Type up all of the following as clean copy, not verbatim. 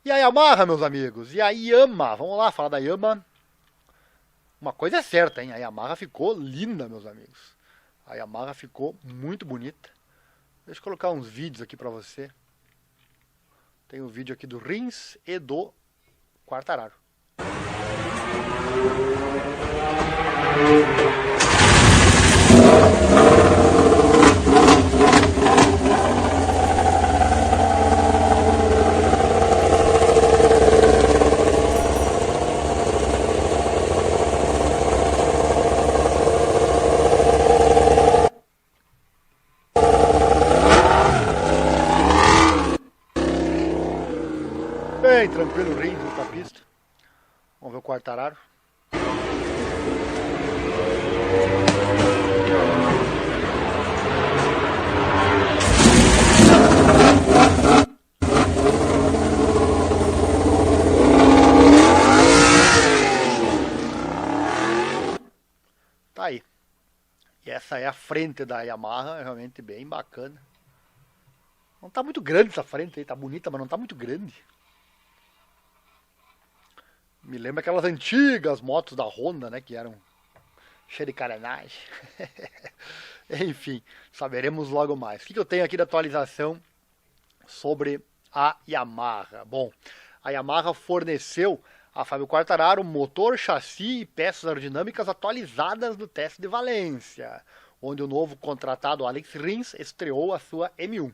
E a Yamaha, meus amigos, e a Yamaha, vamos lá falar da Yamaha. Uma coisa é certa, hein? A Yamaha ficou linda, meus amigos. A Yamaha ficou muito bonita. Deixa eu colocar uns vídeos aqui pra você. Tem o vídeo aqui do Rins e do Quartararo. Bem tranquilo o Rins na pista. Vamos ver o Quartararo. Tá aí. E essa é a frente da Yamaha, realmente bem bacana. Não tá muito grande essa frente aí, tá bonita, mas não tá muito grande. Me lembra aquelas antigas motos da Honda, né, que eram cheias de carenagem. Enfim, saberemos logo mais. O que eu tenho aqui de atualização sobre a Yamaha? Bom, a Yamaha forneceu a Fábio Quartararo motor, chassi e peças aerodinâmicas atualizadas do teste de Valência, onde o novo contratado Alex Rins estreou a sua M1.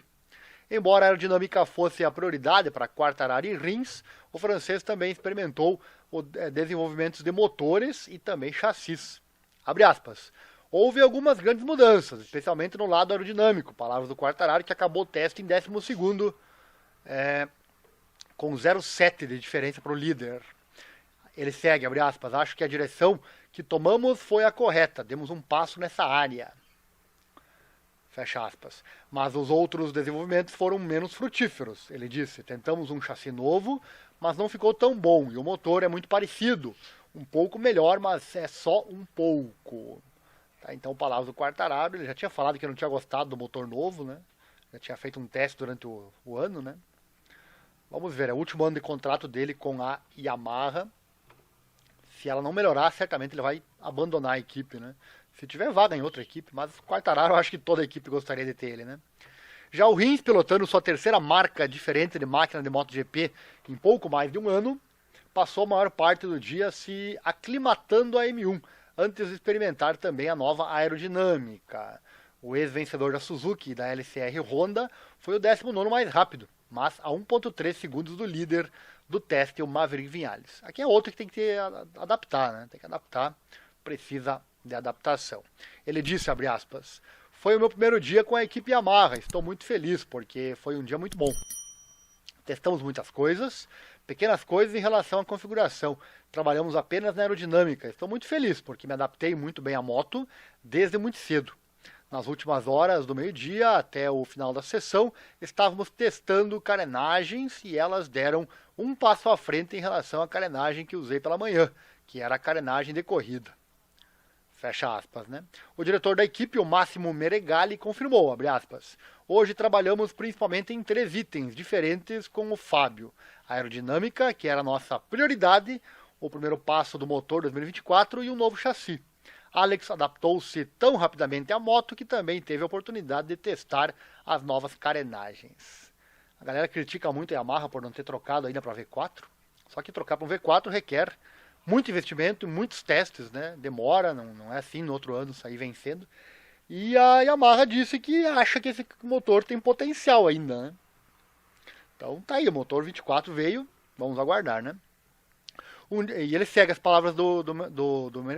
Embora a aerodinâmica fosse a prioridade para Quartararo e Rins, o francês também experimentou o desenvolvimento de motores e também chassis. Abre aspas. Houve algumas grandes mudanças, especialmente no lado aerodinâmico, palavras do Quartararo, que acabou o teste em 12º, com 0,7 de diferença para o líder. Ele segue, abre aspas, acho que a direção que tomamos foi a correta, demos um passo nessa área. Fecha aspas. Mas os outros desenvolvimentos foram menos frutíferos. Ele disse, tentamos um chassi novo, mas não ficou tão bom. E o motor é muito parecido. Um pouco melhor, mas é só um pouco. Tá, então, palavras do Quartararo. Ele já tinha falado que não tinha gostado do motor novo, né? Já tinha feito um teste durante o ano, né? Vamos ver, é o último ano de contrato dele com a Yamaha. Se ela não melhorar, certamente ele vai abandonar a equipe, né? Se tiver vaga em outra equipe, mas o Quartararo eu acho que toda a equipe gostaria de ter ele, né? Já o Rins, pilotando sua terceira marca diferente de máquina de MotoGP em pouco mais de um ano, passou a maior parte do dia se aclimatando à M1, antes de experimentar também a nova aerodinâmica. O ex-vencedor da Suzuki e da LCR Honda foi o 19º mais rápido, mas a 1,3 segundos do líder do teste, o Maverick Viñales. Aqui é outro que tem que adaptar, né? Tem que adaptar, precisa de adaptação. Ele disse, abre aspas, foi o meu primeiro dia com a equipe Yamaha, estou muito feliz porque foi um dia muito bom. Testamos muitas coisas, pequenas coisas em relação à configuração. Trabalhamos apenas na aerodinâmica. Estou muito feliz porque me adaptei muito bem à moto desde muito cedo. Nas últimas horas do meio-dia até o final da sessão, estávamos testando carenagens e elas deram um passo à frente em relação à carenagem que usei pela manhã, que era a carenagem de corrida. Fecha aspas, né? O diretor da equipe, o Máximo Meregali, confirmou, abre aspas, hoje trabalhamos principalmente em 3 itens diferentes com o Fábio. A aerodinâmica, que era a nossa prioridade, o primeiro passo do motor 2024 e um novo chassi. Alex adaptou-se tão rapidamente à moto que também teve a oportunidade de testar as novas carenagens. A galera critica muito a Yamaha por não ter trocado ainda para V4, só que trocar para um V4 requer muito investimento, muitos testes, né? Demora, não é assim no outro ano sair vencendo. E a Yamaha disse que acha que esse motor tem potencial ainda, né? Então tá aí, o motor 24 veio, vamos aguardar, né? E ele segue as palavras do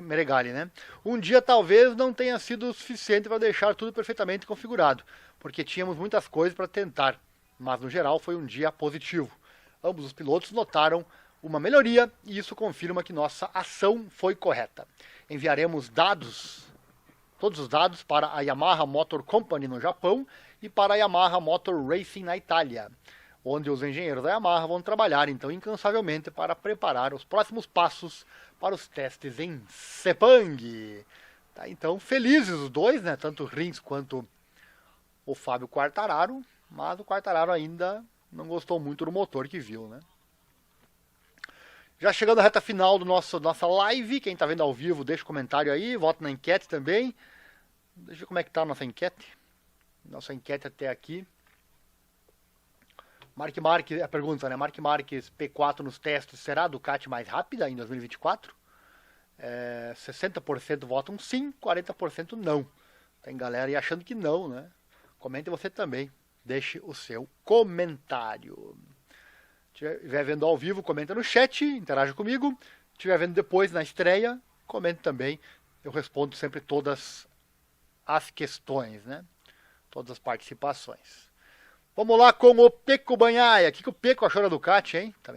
Meregali, né? Um dia talvez não tenha sido o suficiente para deixar tudo perfeitamente configurado, porque tínhamos muitas coisas para tentar, mas no geral foi um dia positivo. Ambos os pilotos notaram uma melhoria e isso confirma que nossa ação foi correta. Enviaremos todos os dados para a Yamaha Motor Company no Japão e para a Yamaha Motor Racing na Itália, onde os engenheiros da Yamaha vão trabalhar então incansavelmente para preparar os próximos passos para os testes em Sepang. Tá, então, felizes os dois, né? Tanto o Rins quanto o Fábio Quartararo, mas o Quartararo ainda não gostou muito do motor que viu, né? Já chegando à reta final do nossa live, quem está vendo ao vivo, deixa o comentário aí, vota na enquete também. Deixa eu ver como é que tá a nossa enquete. Nossa enquete até aqui. Mark Marques, a pergunta, né? Mark Marques P4 nos testes será a Ducati mais rápida em 2024? 60% votam sim, 40% não. Tem galera aí achando que não, né? Comente você também. Deixe o seu comentário. Se estiver vendo ao vivo, comenta no chat, interaja comigo. Se estiver vendo depois na estreia, comente também. Eu respondo sempre todas as questões, né? Todas as participações. Vamos lá com o Peco Banhaia. O que o Peco achou da Ducati, hein? Também